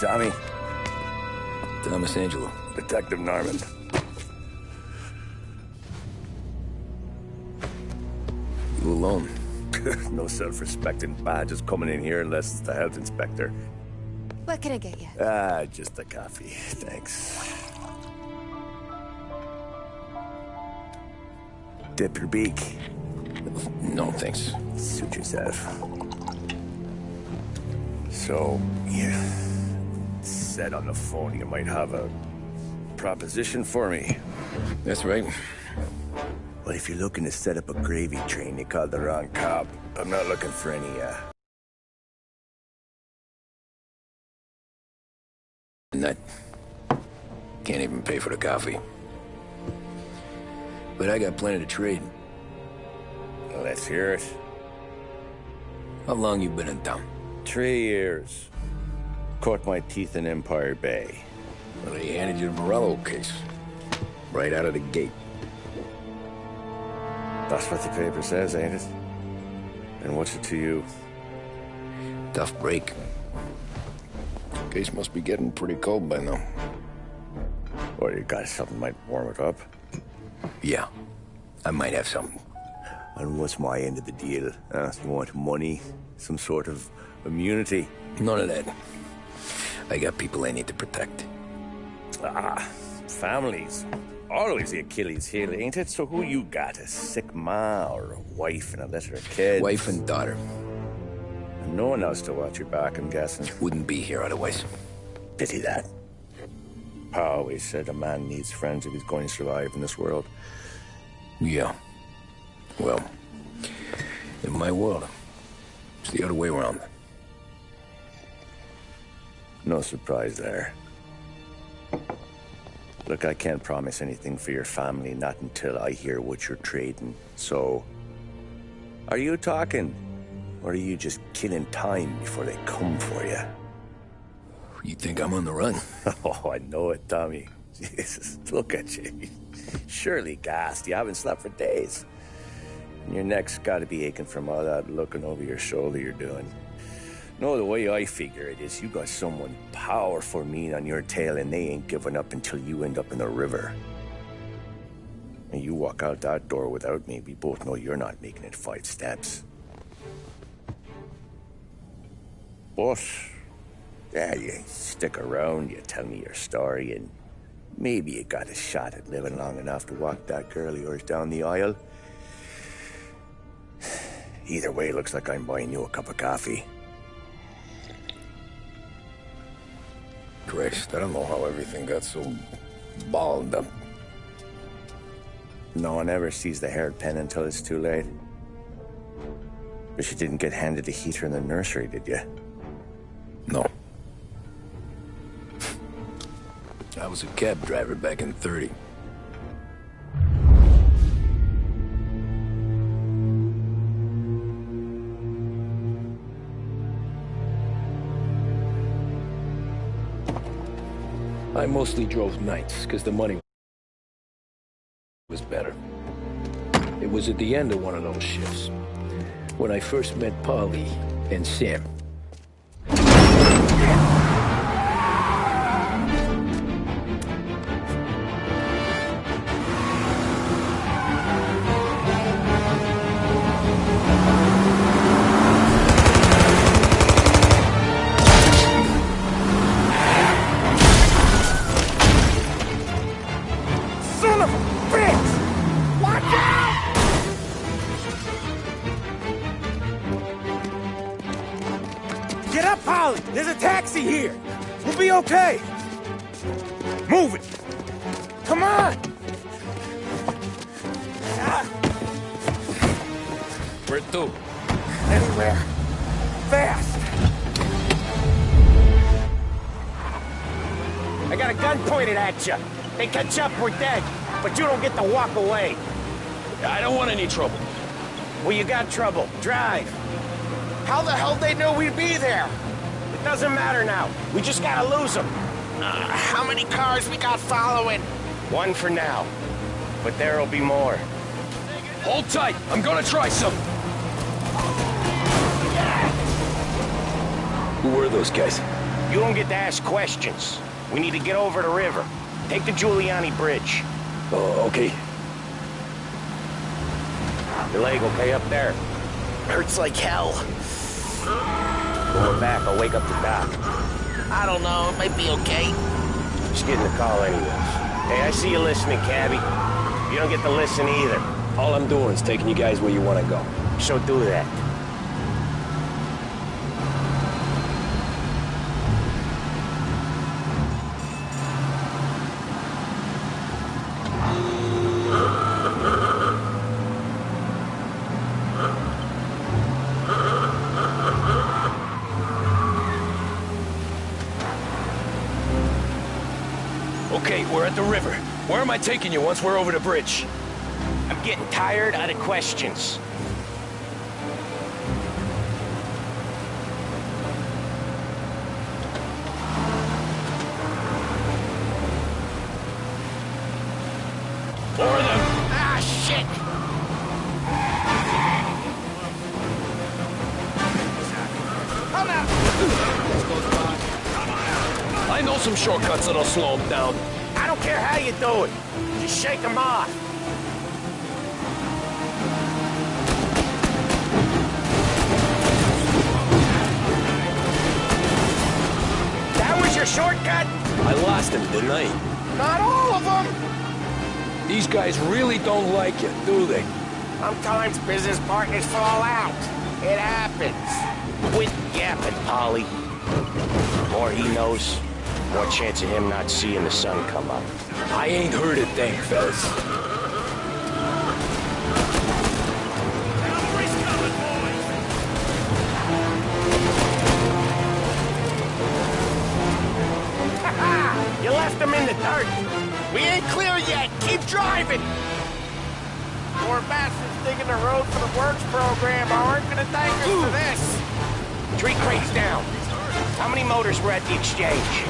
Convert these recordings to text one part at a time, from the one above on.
Tommy? Thomas Angelo. Detective Norman. You alone? No self-respecting badges coming in here unless it's the health inspector. What can I get you? Just a coffee. Thanks. Dip your beak. No, thanks. Suit yourself. So, you said on the phone you might have a proposition for me. That's right. Well, if you're looking to set up a gravy train, you called the wrong cop. I'm not looking for any, That can't even pay for the coffee. But I got plenty to trade. Well, let's hear it. How long you been in town? 3 years. Caught my teeth in Empire Bay. Well, they handed you the Morello case. Right out of the gate. That's what the paper says, ain't it? And what's it to you? Tough break. Case must be getting pretty cold by now. Or you got something might warm it up? Yeah, I might have something. And what's my end of the deal? You want money? Some sort of immunity? None of that. I got people I need to protect. Families. Always the Achilles heel, ain't it? So who you got? A sick ma or a wife and a litter of kids? Wife and daughter. And no one else to watch your back, I'm guessing. Wouldn't be here otherwise. Pity that. Pa always said a man needs friends if he's going to survive in this world. Yeah. Well, in my world, it's the other way around. No surprise there. Look, I can't promise anything for your family, not until I hear what you're trading. So, are you talking? Or are you just killing time before they come for you? You think I'm on the run? Oh, I know it, Tommy. Jesus, look at you. Surely gassed. You haven't slept for days. And your neck's got to be aching from all that looking over your shoulder you're doing. No, the way I figure it is you got someone powerful mean on your tail and they ain't giving up until you end up in the river. And you walk out that door without me, we both know you're not making it 5 steps. But, yeah, you stick around, you tell me your story, and maybe you got a shot at living long enough to walk that girl of yours down the aisle. Either way, it looks like I'm buying you a cup of coffee. Christ, I don't know how everything got so balled up. No one ever sees the haired pen until it's too late. But you didn't get handed a heater in the nursery, did you? No. I was a cab driver back in 30. I mostly drove nights, because the money was better. It was at the end of one of those shifts, when I first met Polly and Sam. There's a taxi here. We'll be okay. Move it. Come on. Where to? Anywhere. Fast. I got a gun pointed at you. They catch up, we're dead. But you don't get to walk away. I don't want any trouble. Well, you got trouble. Drive. How the hell they knew we'd be there? It doesn't matter now. We just gotta lose them. How many cars we got following? One for now. But there'll be more. Hold tight. I'm gonna try some. Who were those guys? You don't get to ask questions. We need to get over the river. Take the Giuliani Bridge. Oh, okay. Your leg okay up there? Hurts like hell. Going back, I'll wake up the doc. I don't know, it might be okay. Just getting the call anyways. Hey, I see you listening, cabbie. You don't get to listen either. All I'm doing is taking you guys where you want to go. So do that. Okay, we're at the river. Where am I taking you once we're over the bridge? I'm getting tired of the questions. More of them! Ah, shit! Come out! I know some shortcuts that'll slow them down. I don't care how you do it. Just shake them off. That was your shortcut? I lost him, didn't I? Not all of them. These guys really don't like you, do they? Sometimes business partners fall out. It happens. Quit yapping, Polly. The more he knows, more chance of him not seeing the sun come up. I ain't heard a thing, fellas. You left him in the dirt. We ain't clear yet! Keep driving! Poor bastards digging the road for the works program aren't gonna thank us for this. 3 crates down. How many motors were at the exchange?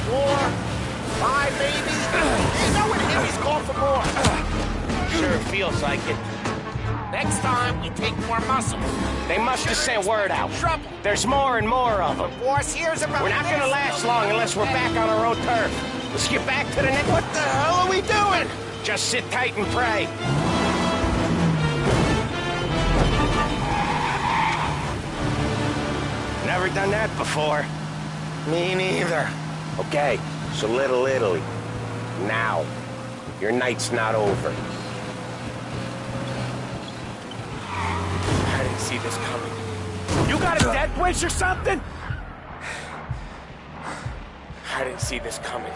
4, 5 maybe? You know when Henry's called for more. Sure feels like it. Next time, we take more muscle. They must have sent word out. Trouble. There's more and more of them. Boss here's about We're not gonna last long unless we're back on our own turf. Let's get back to the next... What the hell are we doing? Just sit tight and pray. Never done that before. Me neither. Okay, so Little Italy. Now. Your night's not over. I didn't see this coming. You got a dead wish or something? I didn't see this coming.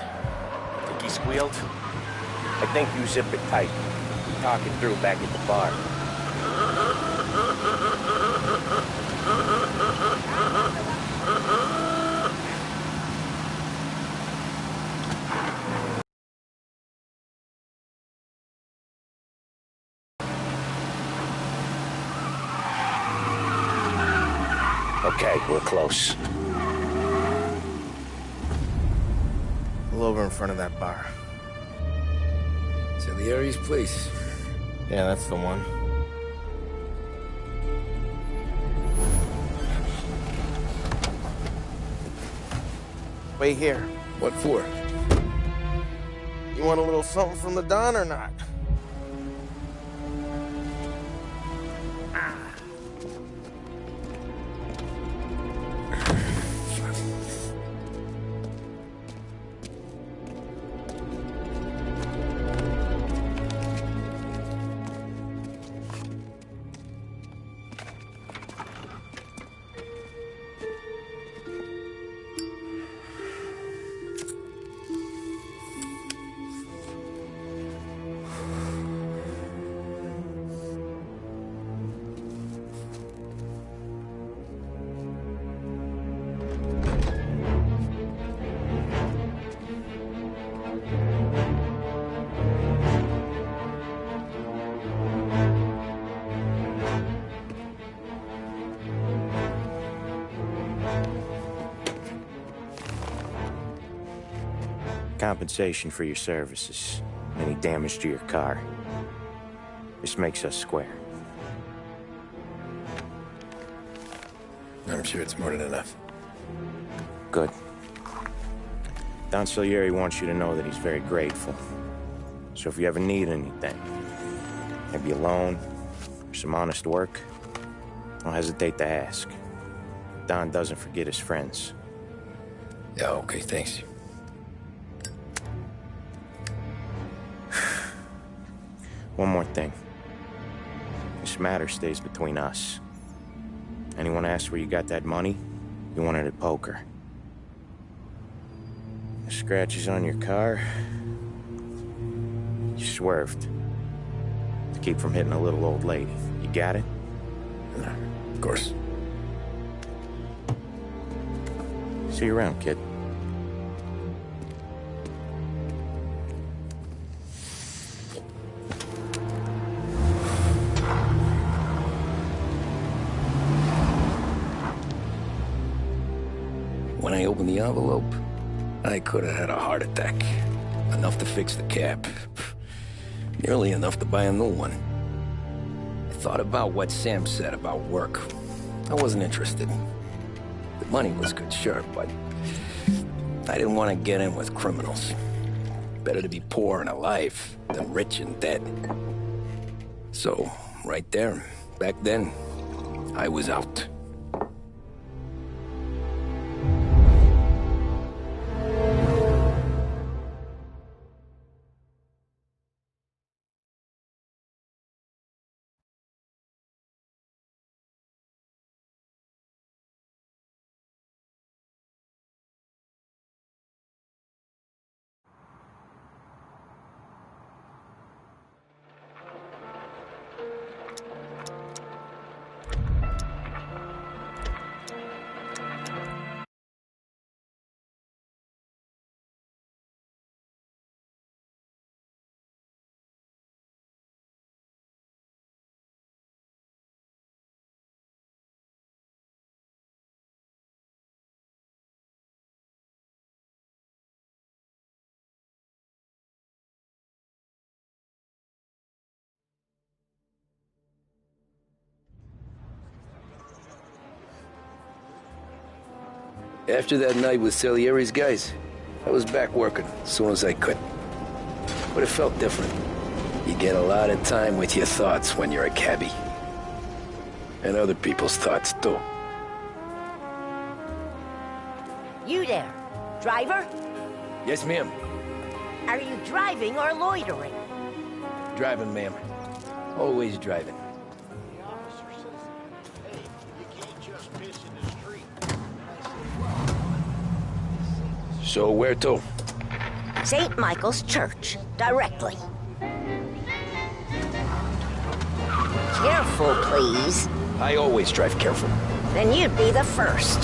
Think he squealed? I think you zip it tight. We talk it through back at the bar. Okay, we're close. Pull over in front of that bar. Salieri's place. Yeah, that's the one. Wait here. What for? You want a little something from the Don or not? Compensation for your services. Any damage to your car. This makes us square. I'm sure it's more than enough. Good. Don Salieri wants you to know that he's very grateful. So if you ever need anything, maybe a loan or some honest work, don't hesitate to ask. Don doesn't forget his friends. Yeah, okay, thanks. One more thing. This matter stays between us. Anyone asks where you got that money, you won it at poker. The scratches on your car, you swerved to keep from hitting a little old lady. You got it? Of course. See you around, kid. When I opened the envelope, I could have had a heart attack. Enough to fix the cap. Nearly enough to buy a new one. I thought about what Sam said about work. I wasn't interested. The money was good, sure, but I didn't want to get in with criminals. Better to be poor and alive than rich and dead. So, right there, back then, I was out. After that night with Salieri's guys, I was back working as soon as I could. But it felt different. You get a lot of time with your thoughts when you're a cabbie. And other people's thoughts, too. You there, driver? Yes, ma'am. Are you driving or loitering? Driving, ma'am. Always driving. The officer says, hey, you can't just piss in the street. So where to? St. Michael's Church, directly. Careful, please. I always drive careful. Then you'd be the first.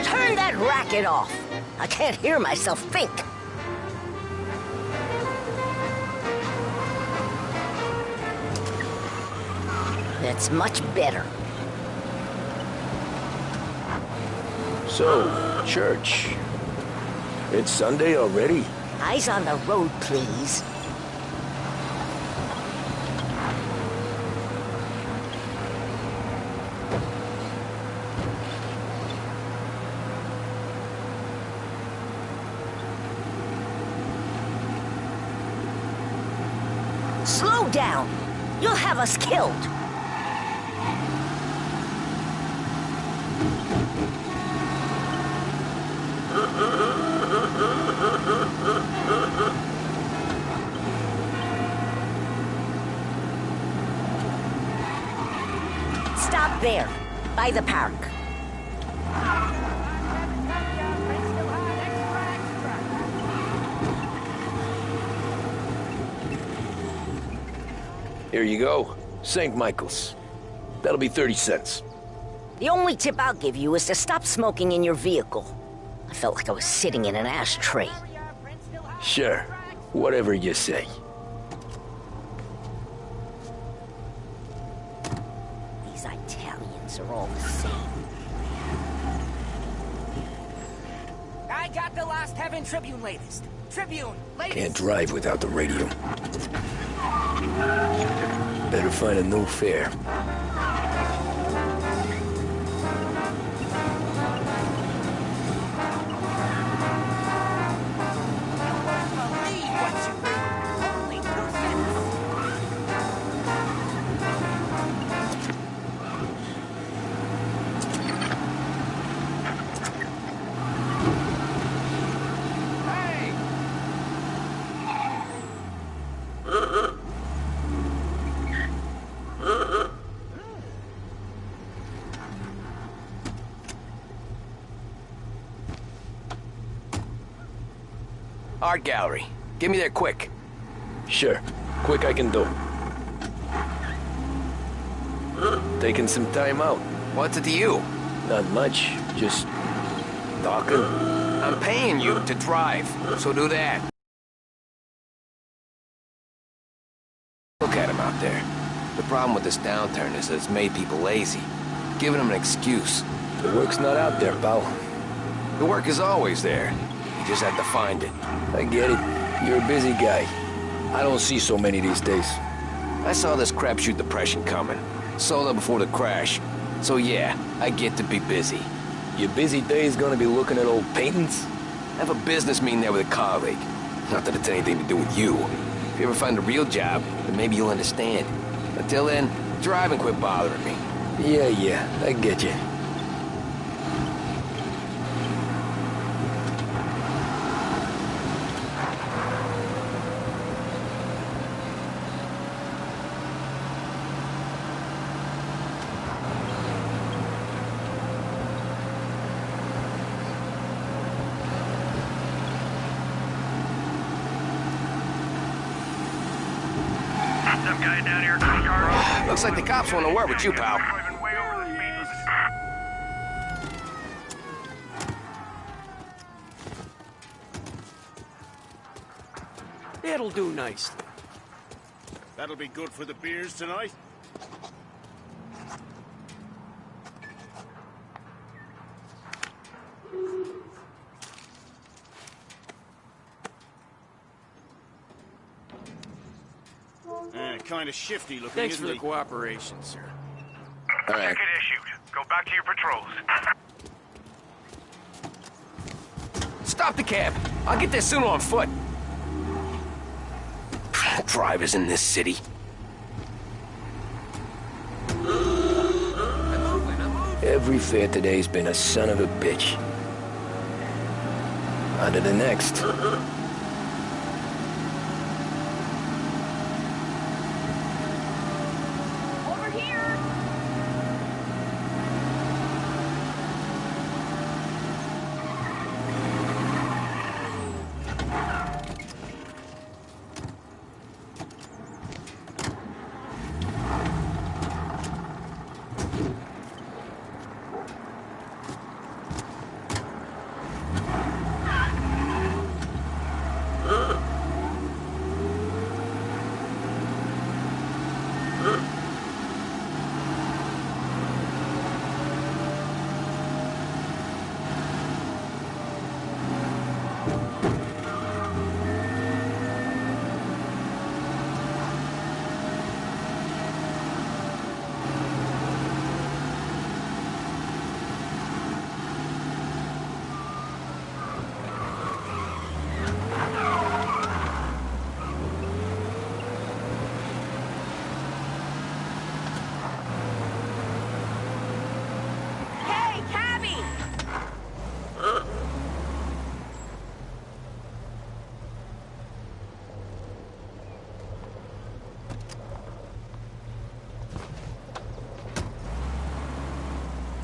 Turn that racket off. I can't hear myself think. That's much better. So, church. It's Sunday already? Eyes on the road, please. Slow down. You'll have us killed. Stop there, by the park. Here you go. St. Michael's. That'll be 30 cents. The only tip I'll give you is to stop smoking in your vehicle. I felt like I was sitting in an ashtray. Sure. Whatever you say. These Italians are all the same. I got the Lost Heaven Tribune latest. Tribune, latest. Can't drive without the radio. Better find a new fare. Art gallery. Get me there quick. Sure. Quick I can do. Taking some time out. What's it to you? Not much. Just talking. I'm paying you to drive, so do that. Look at him out there. The problem with this downturn is that it's made people lazy, giving them an excuse. The work's not out there, pal. The work is always there. You just have to find it. I get it. You're a busy guy. I don't see so many these days. I saw this crapshoot depression coming. Sold up before the crash. So yeah, I get to be busy. Your busy day's gonna be looking at old paintings? I have a business meeting there with a colleague. Not that it's anything to do with you. If you ever find a real job, then maybe you'll understand. Until then, drive and quit bothering me. Yeah, I get you. Looks like the cops want to work with you, pal. It'll do nicely. That'll be good for the beers tonight. Kind of shifty looking. Thanks for the cooperation, sir. All right. Ticket issued. Go back to your patrols. Stop the cab. I'll get there sooner on foot. Drivers in this city. Every fare today's been a son of a bitch. On to the next.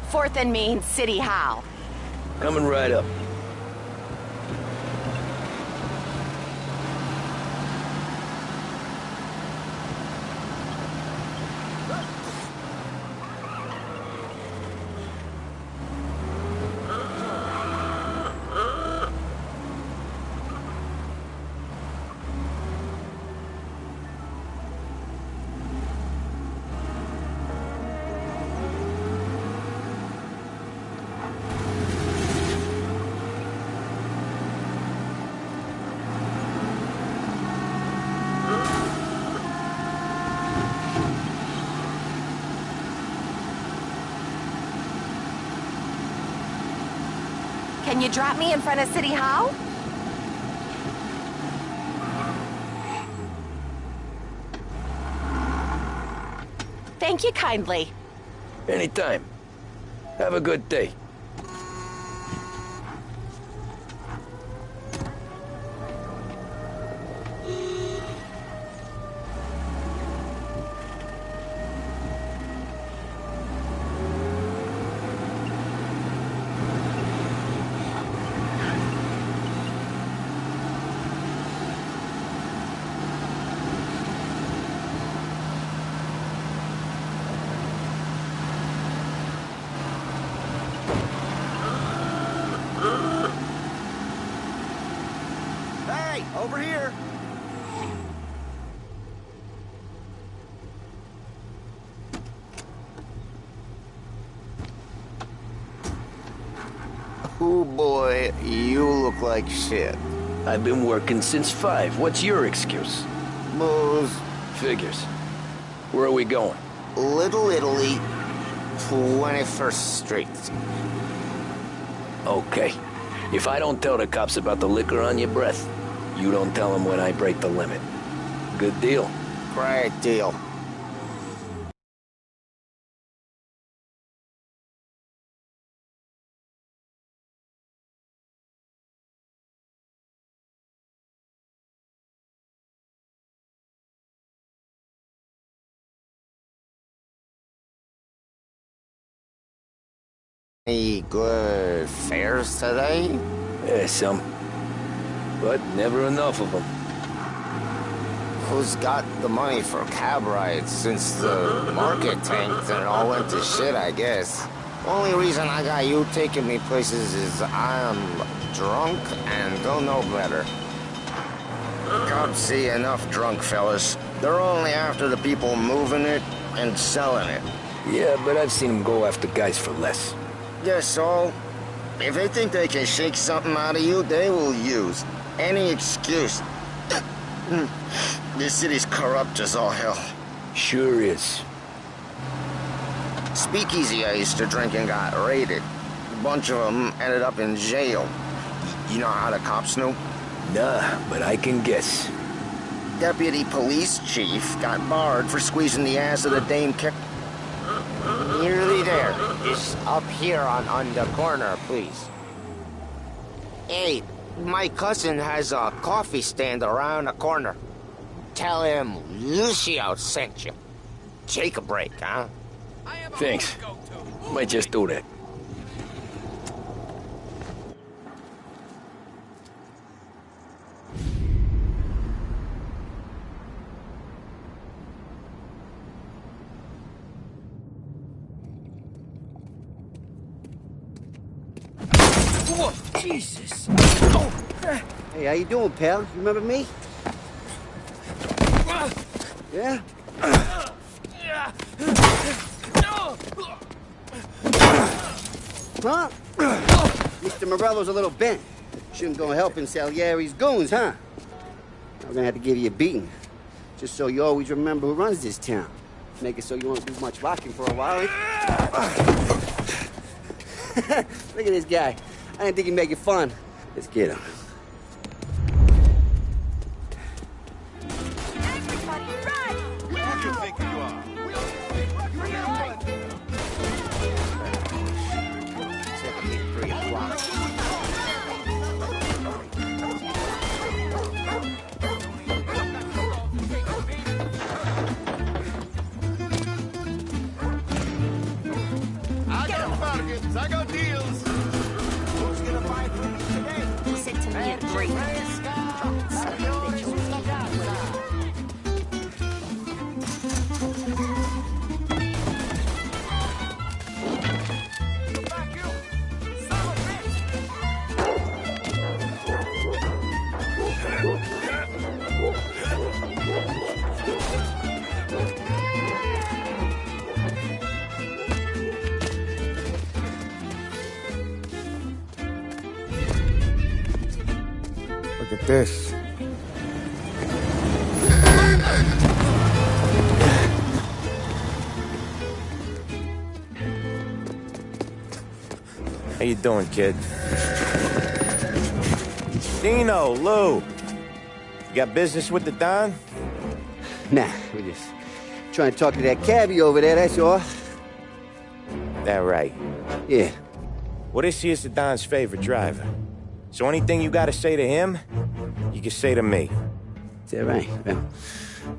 Fourth and Main, City Hall. Coming right up. Can you drop me in front of City Hall? Thank you kindly. Anytime. Have a good day. Over here. Oh boy, you look like shit. I've been working since 5. What's your excuse? Booze. Figures. Where are we going? Little Italy, 21st Street. Okay. If I don't tell the cops about the liquor on your breath, you don't tell them when I break the limit. Good deal? Great deal. Any good fares today? Yeah, some. But never enough of them. Who's got the money for cab rides since the market tanked and it all went to shit, I guess? Only reason I got you taking me places is I'm drunk and don't know better. Cops see enough drunk fellas. They're only after the people moving it and selling it. Yeah, but I've seen them go after guys for less. Yes, so if they think they can shake something out of you, they will use any excuse. This city's corrupt as all hell. Sure is. Speakeasy I used to drink and got raided. A bunch of them ended up in jail. You know how the cops knew? Nah, but I can guess. Deputy police chief got barred for squeezing the ass of the dame Nearly there. Just up here on the corner, please. Hey, my cousin has a coffee stand around the corner. Tell him Lucio sent you. Take a break, huh? Thanks. Might just do that. Whoa, Jesus! Hey, how you doing, pal? You remember me? Yeah? Huh? Mr. Morello's a little bent. Shouldn't go helping Salieri's goons, huh? I'm gonna have to give you a beating. Just so you always remember who runs this town. Make it so you won't do much rocking for a while. Look at this guy. I didn't think he'd make it fun. Let's get him. Everybody run! Where do you think you are? It's 3 o'clock. I got bargains. I got deals. Who's gonna buy from me today? Listen to me and breathe. Look at this. How you doing, kid? Dino, Lou. You got business with the Don? Nah, we're just trying to talk to that cabbie over there, that's all. That right? Yeah. Well, this here's the Don's favorite driver. So anything you gotta say to him, you can say to me. Is that right? Well,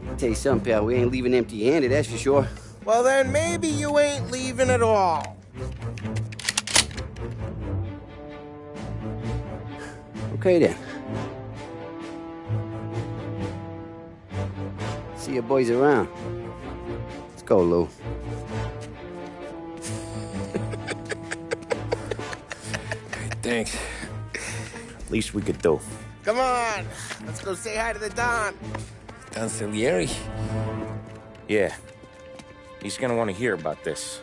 I'll tell you something, pal. We ain't leaving empty-handed, that's for sure. Well, then maybe you ain't leaving at all. Okay, then. See your boys around. Let's go, Lou. Thanks. Least we could do. Come on, let's go say hi to the Don. Don Salieri? Yeah. He's gonna want to hear about this.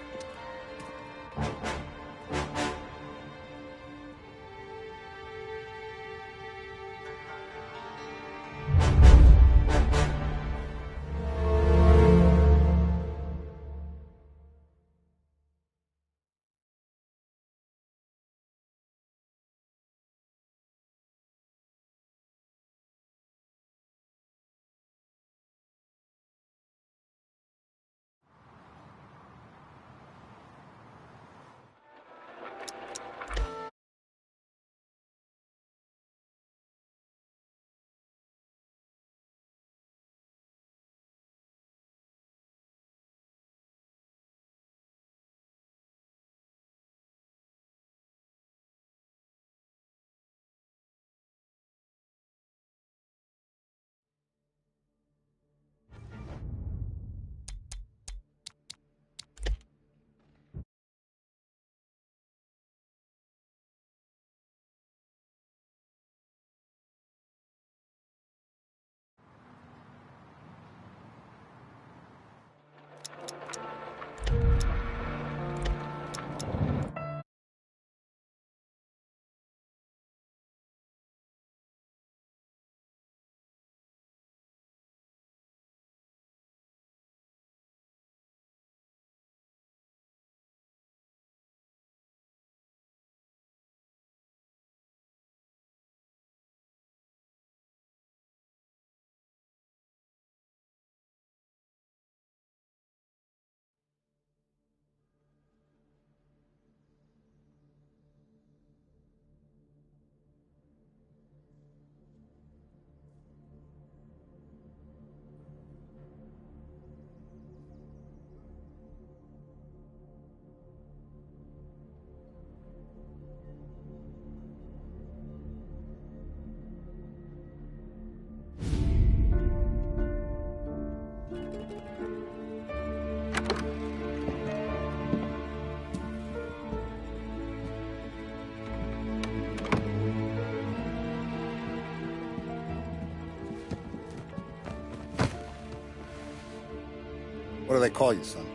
What do they call you, son?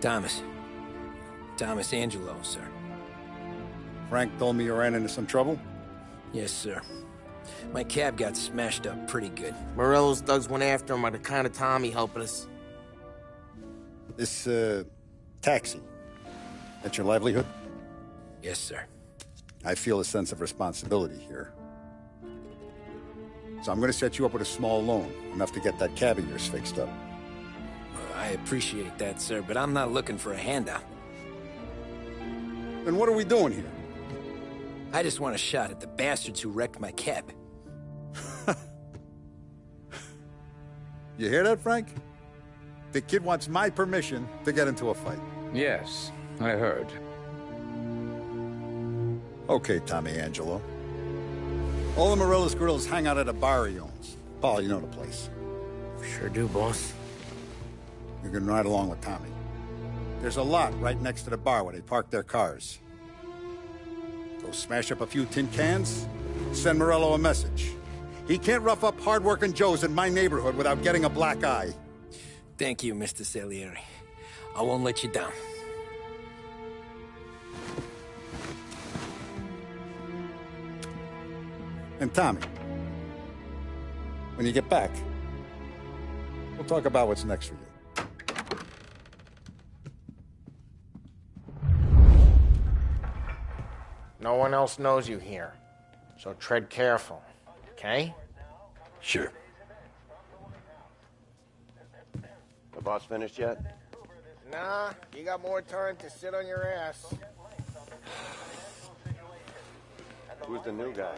Thomas. Thomas Angelo, sir. Frank told me you ran into some trouble? Yes, sir. My cab got smashed up pretty good. Morello's thugs went after him by the kind of Tommy helping us. This, taxi, that's your livelihood? Yes, sir. I feel a sense of responsibility here. So I'm gonna set you up with a small loan, enough to get that cab of yours fixed up. I appreciate that, sir, but I'm not looking for a handout. Then what are we doing here? I just want a shot at the bastards who wrecked my cab. You hear that, Frank? The kid wants my permission to get into a fight. Yes, I heard. Okay, Tommy Angelo. All the Morello's grills hang out at a bar he owns. Paul, you know the place. Sure do, boss. You can ride along with Tommy. There's a lot right next to the bar where they park their cars. Go smash up a few tin cans, send Morello a message. He can't rough up hard-working Joes in my neighborhood without getting a black eye. Thank you, Mr. Salieri. I won't let you down. And Tommy, when you get back, we'll talk about what's next for you. No one else knows you here, so tread careful. okay? Sure. The boss finished yet? Nah, you got more time to sit on your ass. Who's the new guy?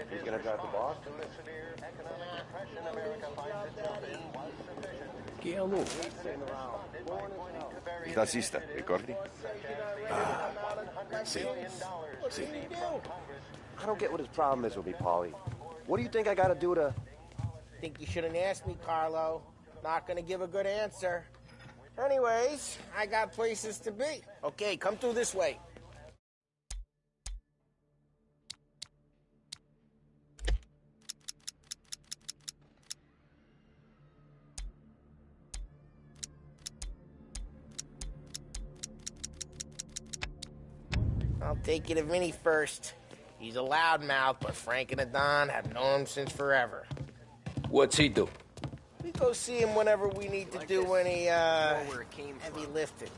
He's gonna drive the boss? Che allora? Il tassista, ricordi? Sì. Sì. I don't get what his problem is with me, Paulie. What do you think I gotta do to... Think you shouldn't ask me, Carlo. Not gonna give a good answer. Anyways, I got places to be. Okay, come through this way. I'll take you to Vinny first. He's a loudmouth, but Frank and the Don have known him since forever. What's he do? We go see him whenever we need to do any, heavy lifting.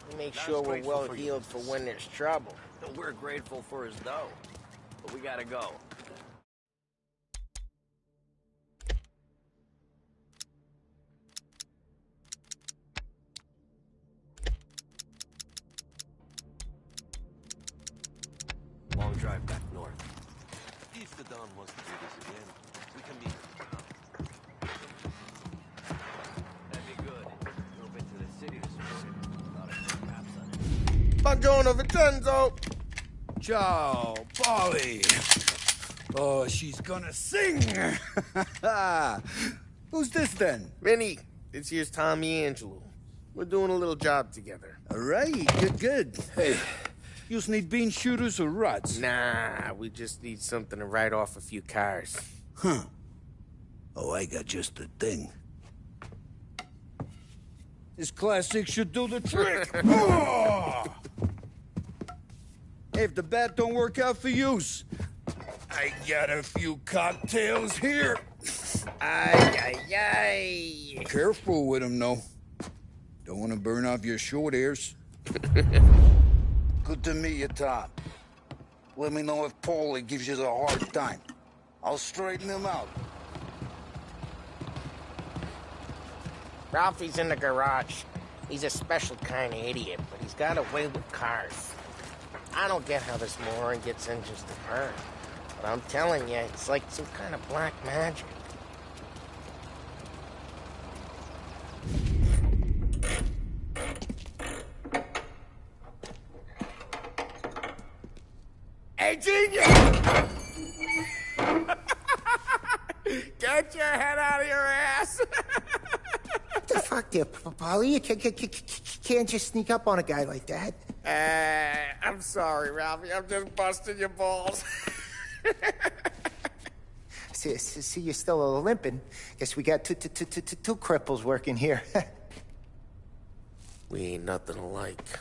We make sure we're well heeled for when there's trouble. We're grateful for his dough, but we gotta go. Long drive back north. If the Don wants to do this again, we can meet. That'd be good. A little bit to the city to support it. A lot of maps on it. Buongiorno, Vincenzo! Ciao, Polly. Oh, she's gonna sing. Who's this then? Vinny, this here's Tommy Angelo. We're doing a little job together. All right, good. Hey, you need bean shooters or rods? Nah, we just need something to write off a few cars. Huh. Oh, I got just the thing. This classic should do the trick. Oh! Hey, if the bat don't work out for use, I got a few cocktails here. Ay. Careful with them, though. Don't want to burn off your short hairs. Good to meet you, Tom. Let me know if Paulie gives you the hard time. I'll straighten him out. Ralphie's in the garage. He's a special kind of idiot, but he's got a way with cars. I don't get how this moron gets engines to burn. But I'm telling you, it's like some kind of black magic. Hey, genius! Get your head out of your ass! What the fuck there, Polly? You can't just sneak up on a guy like that. I'm sorry, Ralphie. I'm just busting your balls. See, you're still limping. Guess we got two cripples working here. We ain't nothing alike.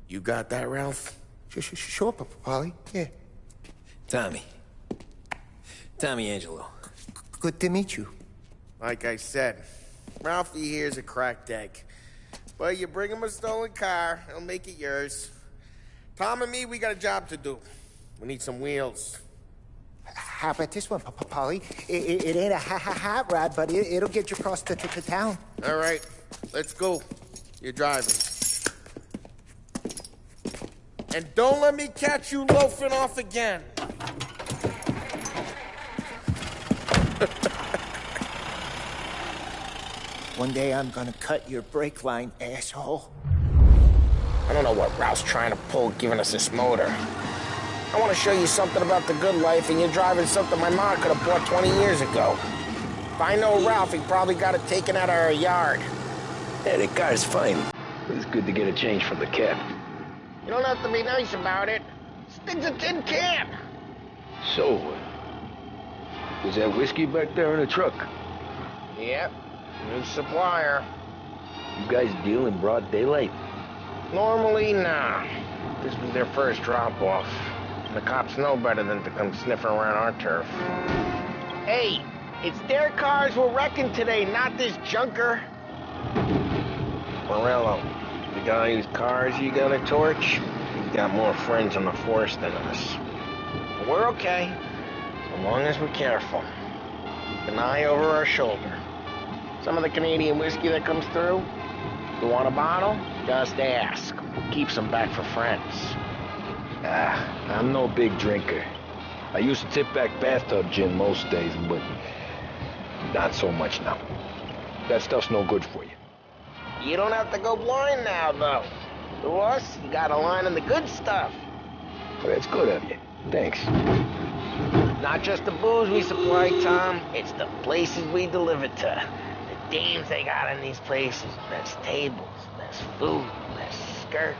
You got that, Ralph? Sure, Polly. Yeah. Tommy Angelo. Good to meet you. Like I said, Ralphie here's a cracked egg. But you bring him a stolen car, he'll make it yours. Tom and me, we got a job to do. We need some wheels. How about this one, Polly? It ain't a hot rod, but it'll get you across to town. All right, let's go. You're driving. And don't let me catch you loafing off again. One day I'm gonna cut your brake line, asshole. I don't know what Ralph's trying to pull giving us this motor. I want to show you something about the good life, and you're driving something my mom could have bought 20 years ago. If I know Ralph, he probably got it taken out of our yard. Yeah, the car's fine. It's good to get a change from the cab. You don't have to be nice about it. Stig's a tin can. So, is that whiskey back there in the truck? Yep, new supplier. You guys deal in broad daylight? Normally, nah. This was their first drop-off. And the cops know better than to come sniffing around our turf. Hey, it's their cars we're wrecking today, not this junker. Morello, we guy whose cars you gotta torch, he's got more friends on the force than us. But we're okay, so long as we're careful. An eye over our shoulder. Some of the Canadian whiskey that comes through, you want a bottle? Just ask. Keeps them back for friends. I'm no big drinker. I used to tip back bathtub gin most days, but not so much now. That stuff's no good for you. You don't have to go blind now, though. To us, you got a line on the good stuff. Well, that's good of you. Thanks. Not just the booze we supply, Tom. It's the places we deliver to. The dames they got in these places. There's tables, there's food, there's skirt.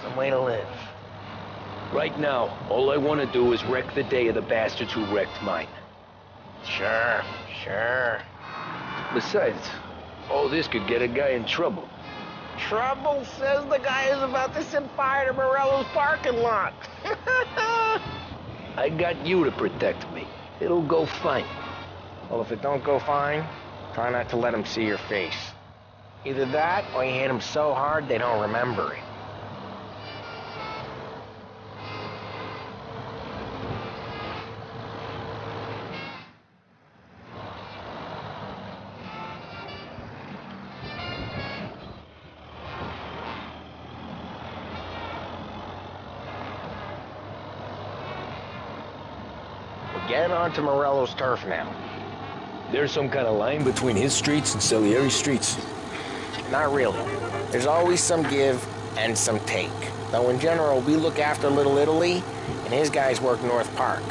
Some way to live. Right now, all I want to do is wreck the day of the bastards who wrecked mine. Sure. Besides, all this could get a guy in trouble. Trouble, says the guy who's about to set fire to Morello's parking lot. I got you to protect me. It'll go fine. Well, if it don't go fine, try not to let them see your face. Either that, or you hit them so hard they don't remember it. Get onto Morello's turf now. There's some kind of line between his streets and Salieri's streets? Not really. There's always some give and some take. Though in general, we look after Little Italy, and his guys work North Park.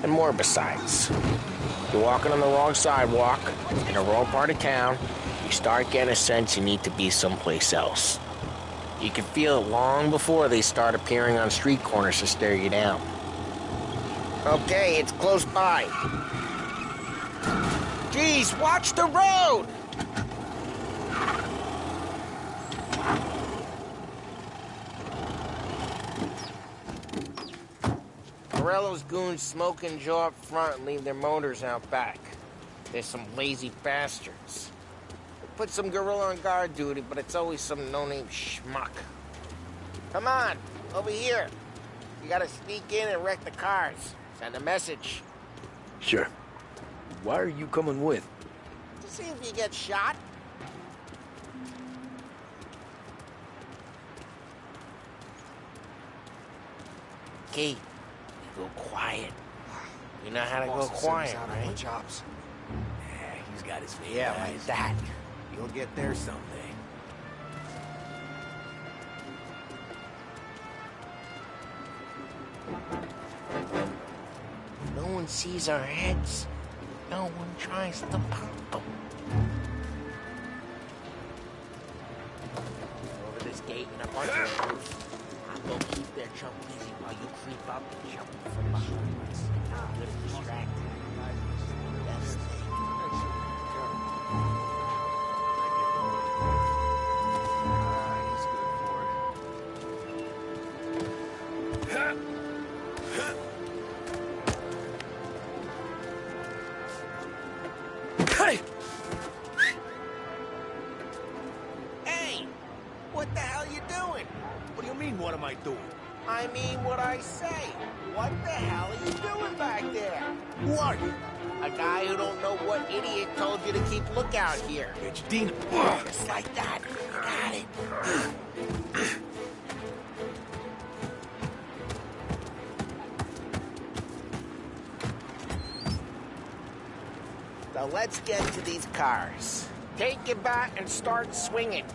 And more besides. You're walking on the wrong sidewalk, in the wrong part of town, you start getting a sense you need to be someplace else. You can feel it long before they start appearing on street corners to stare you down. Okay, it's close by. Geez, watch the road! Morello's goons smoke and jaw up front and leave their motors out back. They're some lazy bastards. They put some gorilla on guard duty, but it's always some no-name schmuck. Come on, over here. You gotta sneak in and wreck the cars. Send a message. Sure. Why are you coming with? To see if you get shot. Key, you go quiet. You know how to go quiet, right? Chops. Yeah, he's got his face. Yeah, like that. You'll get there someday. No one sees our heads. No one tries to pop them. Over this gate and up onto the roof. I'll go keep their chump busy while you creep up and jump from behind us. Get distracted. Best thing. Hey! What the hell you doing? What do you mean, what am I doing? I mean what I say. What the hell are you doing back there? What? A guy who don't know what idiot told you to keep lookout here. It's Dina. Just like that. Got it. So let's get to these cars. Take your bat and start swinging.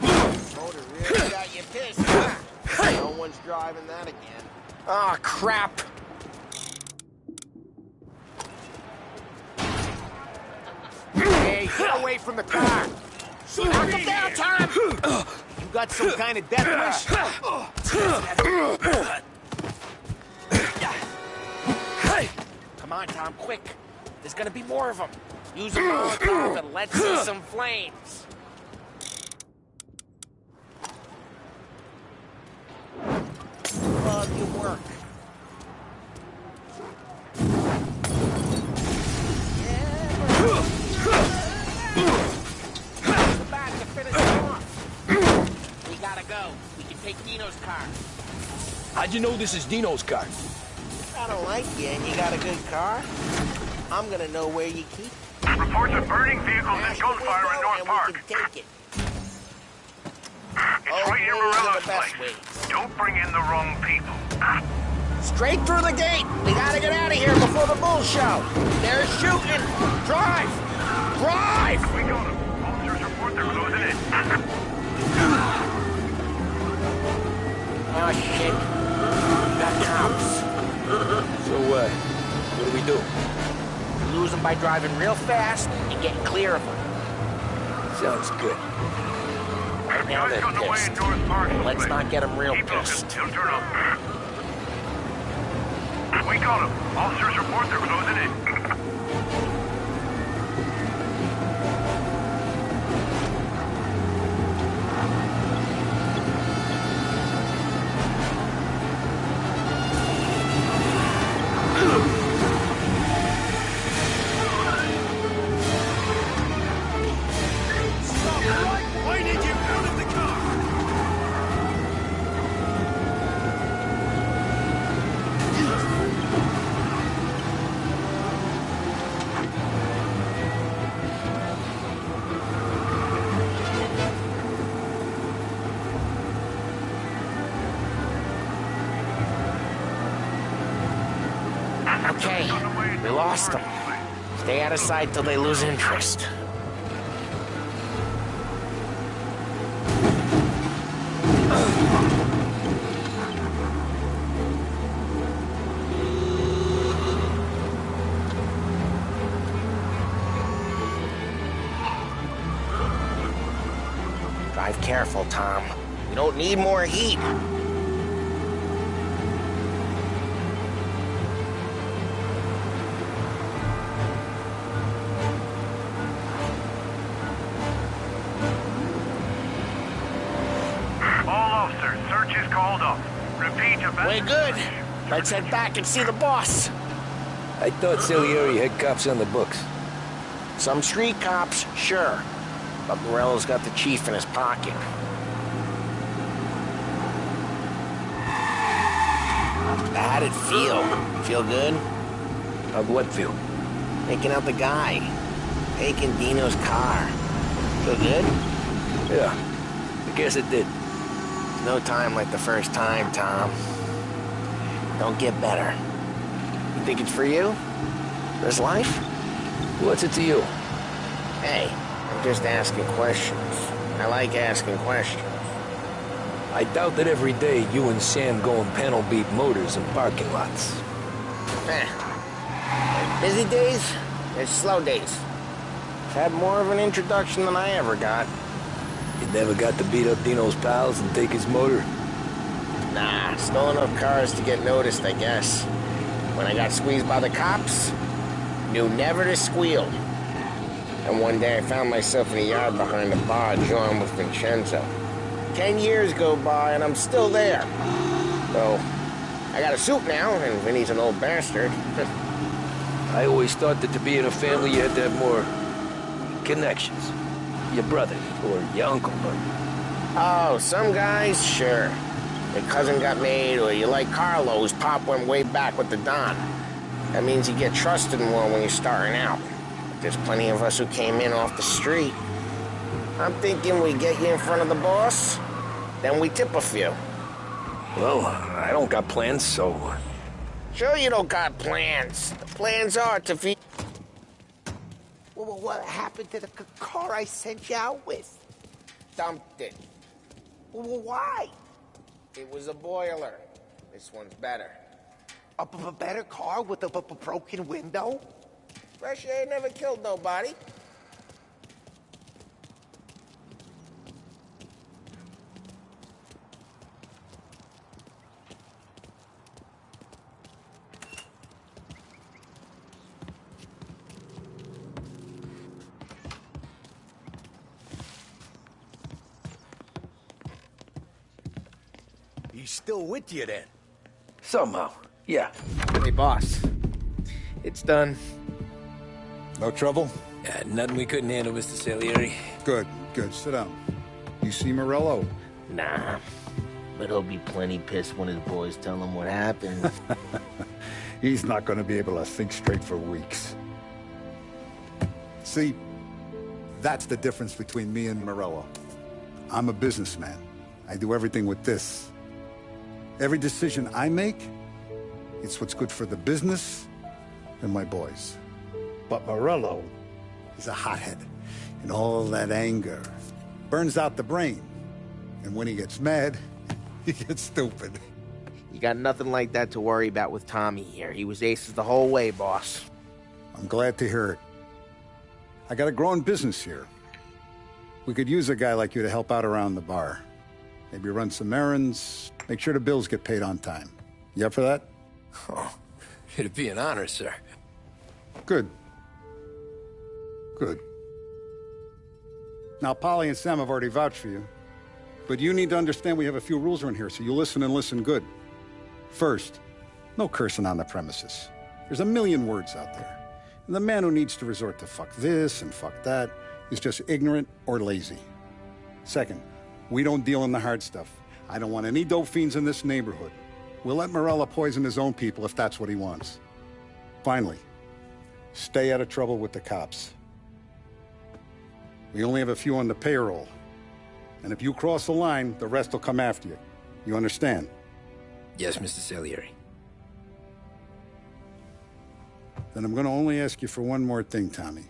Motor really got you pissed, huh? No one's driving that again. Ah, crap. Hey, get away from the car! Knock him down, Tom! You got some kind of death wish? Come on, Tom, quick. There's gonna be more of them. Use a Molotov and let's see some flames. Love your work. Dino's car. How'd you know this is Dino's car? I don't like you and you got a good car. I'm gonna know where you keep it. Reports of burning vehicles and gunfire in North Park. We can take it. It's right near Morello's place. Don't bring in the wrong people. Straight through the gate. We gotta get out of here before the bull show. They're shooting. Drive! Drive! We got them. Officers report they're closing in. Oh, shit. Got cops. So, what do we do? Lose them by driving real fast and getting clear of them. Sounds good. Right now they're pissed. Let's not get them real pissed. He'll turn up. We got them. Officers report they're closing in. Okay, we lost them. Stay out of sight till they lose interest. Drive careful, Tom. You don't need more heat. We're good. Let's head back and see the boss. I thought Salieri had cops on the books. Some street cops, sure. But Morello's got the chief in his pocket. How'd it feel? Feel good? How'd what feel? Taking out the guy. Taking Dino's car. Feel good? Yeah, I guess it did. No time like the first time, Tom. Don't get better. You think it's for you? This life? What's it to you? Hey, I'm just asking questions. I like asking questions. I doubt that every day you and Sam go and panel beat motors in parking lots. There's busy days, there's slow days. I've had more of an introduction than I ever got. You never got to beat up Dino's pals and take his motor? Nah, stole enough cars to get noticed, I guess. When I got squeezed by the cops, knew never to squeal. And one day I found myself in a yard behind a bar joined with Vincenzo. 10 years go by and I'm still there. So, I got a suit now, and Vinny's an old bastard. I always thought that to be in a family you had to have more connections. Your brother, or your uncle, or... Oh, some guys, sure. Your cousin got made, or you like Carlo's, Pop went way back with the Don. That means you get trusted more when you're starting out. But there's plenty of us who came in off the street. I'm thinking we get you in front of the boss, then we tip a few. Well, I don't got plans, so... Sure you don't got plans. The plans are to feed... Well, what happened to the car I sent you out with? Dumped it. Well, why? It was a boiler. This one's better. A better car with a broken window? Fresh air never killed nobody. He's still with you then? Somehow, yeah. Hey, boss. It's done. No trouble? Yeah, nothing we couldn't handle, Mr. Salieri. Good, good. Sit down. You see Morello? Nah. But he'll be plenty pissed when his boys tell him what happened. He's not going to be able to think straight for weeks. See, that's the difference between me and Morello. I'm a businessman. I do everything with this. Every decision I make, it's what's good for the business and my boys. But Morello is a hothead, and all that anger burns out the brain. And when he gets mad, he gets stupid. You got nothing like that to worry about with Tommy here. He was aces the whole way, boss. I'm glad to hear it. I got a growing business here. We could use a guy like you to help out around the bar. Maybe run some errands, make sure the bills get paid on time. You up for that? Oh, it'd be an honor, sir. Good. Good. Now, Polly and Sam have already vouched for you. But you need to understand we have a few rules around here, so you listen and listen good. First, no cursing on the premises. There's a million words out there. And the man who needs to resort to fuck this and fuck that is just ignorant or lazy. Second, we don't deal in the hard stuff. I don't want any dope fiends in this neighborhood. We'll let Morello poison his own people if that's what he wants. Finally, stay out of trouble with the cops. We only have a few on the payroll. And if you cross the line, the rest will come after you. You understand? Yes, Mr. Salieri. Then I'm going to only ask you for one more thing, Tommy.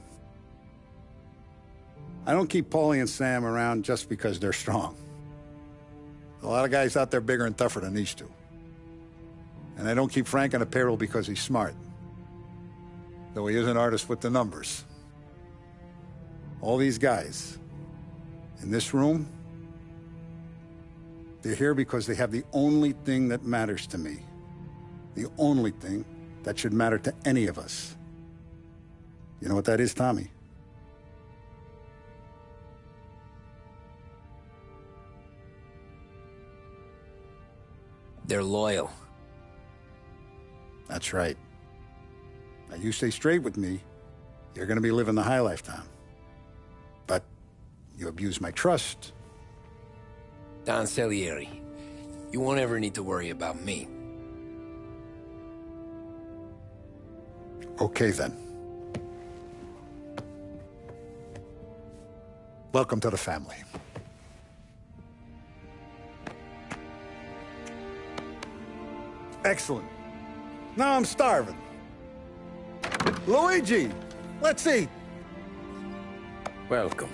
I don't keep Paulie and Sam around just because they're strong. A lot of guys out there bigger and tougher than these two. And I don't keep Frank on a payroll because he's smart. Though he is an artist with the numbers. All these guys in this room, they're here because they have the only thing that matters to me. The only thing that should matter to any of us. You know what that is, Tommy? They're loyal. That's right. Now, you stay straight with me, you're gonna be living the high lifetime. But you abuse my trust. Don Salieri, you won't ever need to worry about me. Okay, then. Welcome to the family. Excellent. Now I'm starving. Luigi, let's eat. Welcome.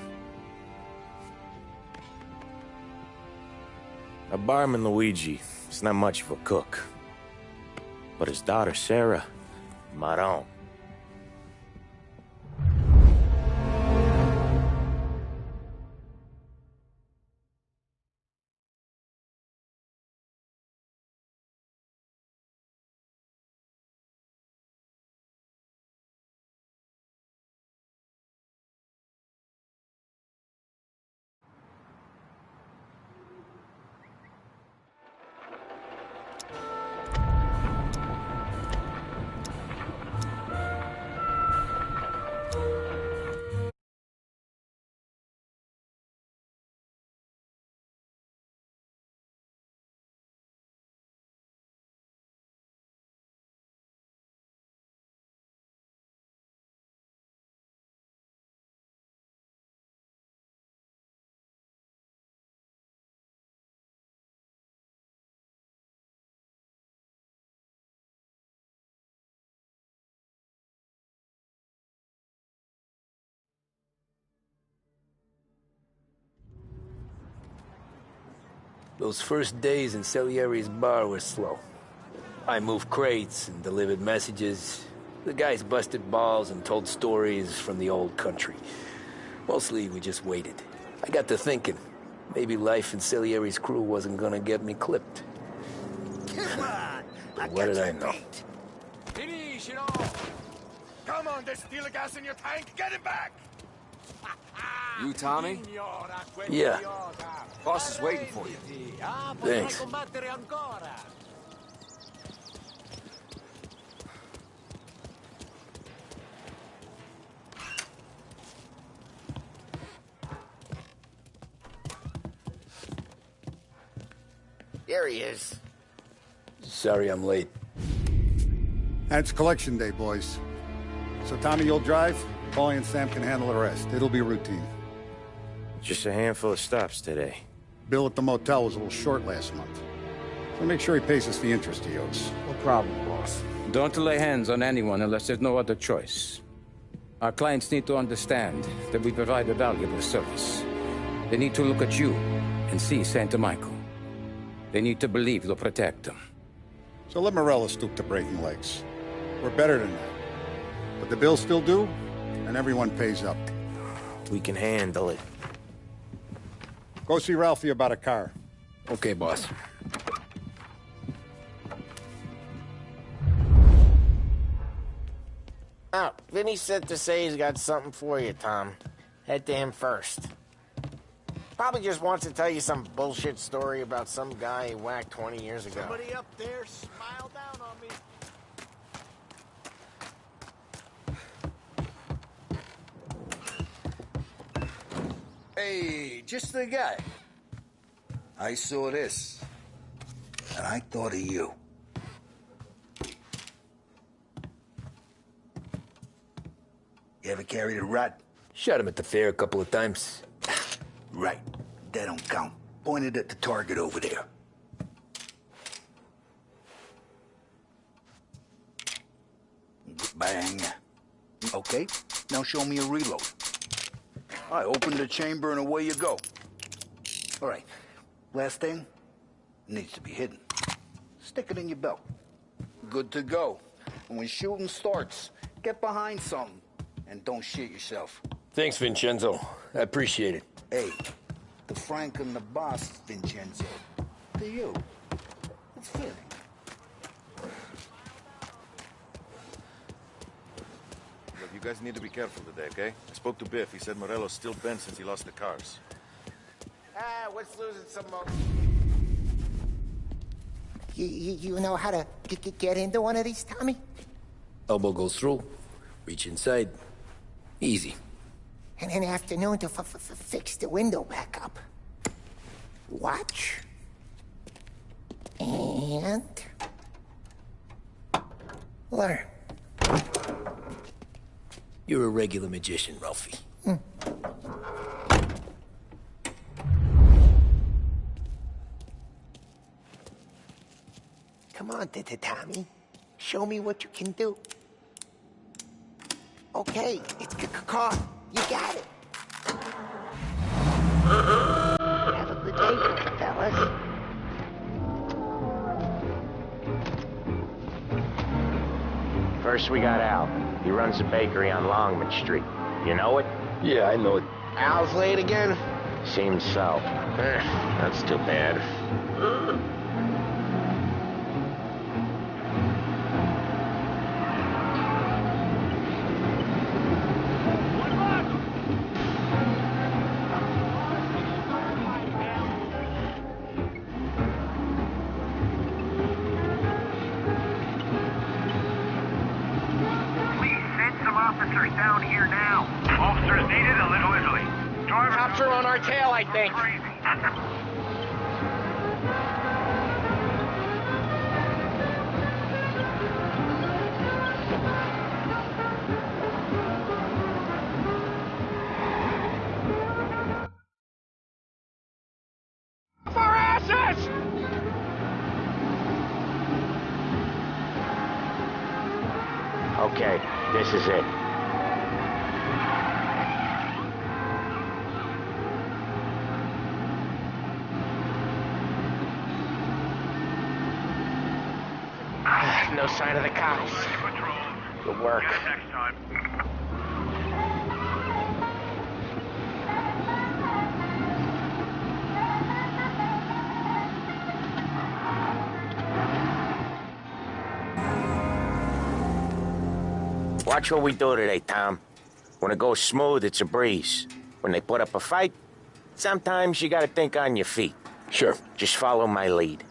A barman, Luigi, is not much of a cook. But his daughter, Sarah, Maron. Those first days in Salieri's bar were slow. I moved crates and delivered messages. The guys busted balls and told stories from the old country. Mostly, we just waited. I got to thinking, maybe life in Salieri's crew wasn't gonna get me clipped. Come on! But what did I know? Finish it all! Come on, there's still gas in your tank. Get him back! You, Tommy? Yeah. Boss is waiting for you. Thanks. Yeah, There he is. Sorry I'm late. And it's collection day, boys. So Tommy, you'll drive. Paulie and Sam can handle the rest. It'll be routine. Just a handful of stops today. Bill at the motel was a little short last month. So make sure he pays us the interest he owes. No problem, boss. Don't lay hands on anyone unless there's no other choice. Our clients need to understand that we provide a valuable service. They need to look at you and see Santa Michael. They need to believe you'll protect them. So let Morello stoop to breaking legs. We're better than that. But the bills still due, and everyone pays up. We can handle it. Go see Ralphie about a car. Okay, boss. Oh, Vinny said to say he's got something for you, Tom. Head to him first. Probably just wants to tell you some bullshit story about some guy he whacked 20 years ago. Somebody up there smile down on me. Hey, just the guy. I saw this, and I thought of you. You ever carried a rat? Shot him at the fair a couple of times. Right. That don't count. Pointed at the target over there. Bang. Okay, now show me a reload. I open the chamber and away you go. All right, last thing, needs to be hidden. Stick it in your belt. Good to go. And when shooting starts, get behind something and don't shit yourself. Thanks, Vincenzo. I appreciate it. Hey, to Frank and the boss, Vincenzo. To you. It's fitting. Look, you guys need to be careful today, okay? I spoke to Biff. He said Morello's still bent since he lost the cars. What's losing some more? You know how to get into one of these, Tommy? Elbow goes through. Reach inside. Easy. And an afternoon to fix the window back up. Watch. And... learn. You're a regular magician, Ralphie. Come on, Tommy. Show me what you can do. Okay, it's caught. You got it. Have a good day, fellas. First we got Al. He runs a bakery on Longman Street. You know it? Yeah, I know it. Al's late again? Seems so. That's too bad. Down here now. Officers needed a little Italy. Cops are on our tail, I think. For asses! Okay, this is it. No sign of the cops. Good work. Next time. Watch what we do today, Tom. When it goes smooth, it's a breeze. When they put up a fight, sometimes you gotta think on your feet. Sure. Just follow my lead.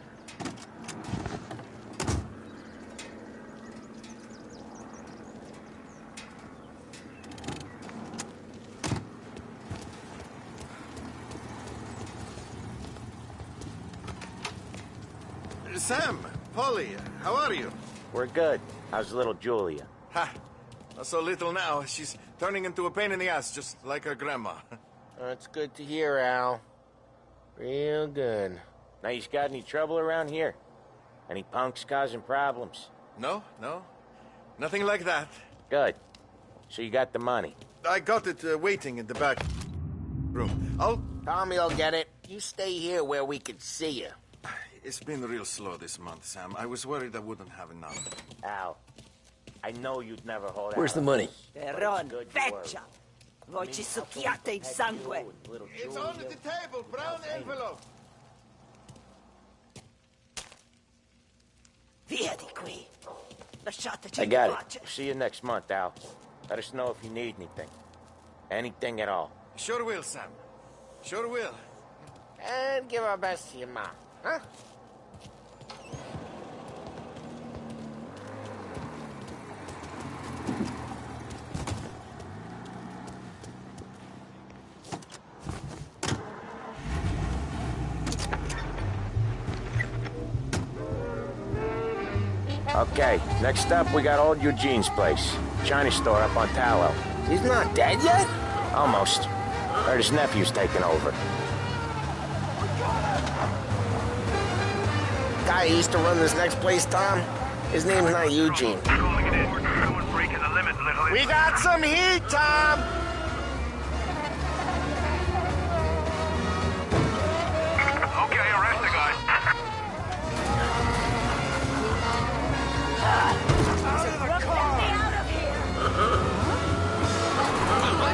Sam, Polly, how are you? We're good. How's little Julia? Ha! Not so little now. She's turning into a pain in the ass, just like her grandma. That's good to hear, Al. Real good. Now, you got any trouble around here? Any punks causing problems? No. Nothing like that. Good. So you got the money? I got it waiting in the back room. Tommy'll get it. You stay here where we can see you. It's been real slow this month, Sam. I was worried I wouldn't have enough. Al, I know you'd never hold out. Where's the money? Peron, feccia! Voi ci succhiate il sangue! It's under the table, brown envelope! Via di qui! Lasciateci I got pace. it. See you next month, Al. Let us know if you need anything. Anything at all. Sure will, Sam. Sure will. And give our best to your mom, huh? Okay, next up we got old Eugene's place. China store up on Tallow. He's not dead yet? Almost. Heard his nephew's taking over. Guy who used to run this next place, Tom? His name's not Eugene. We got some heat, Tom! Okay, arrest the guy.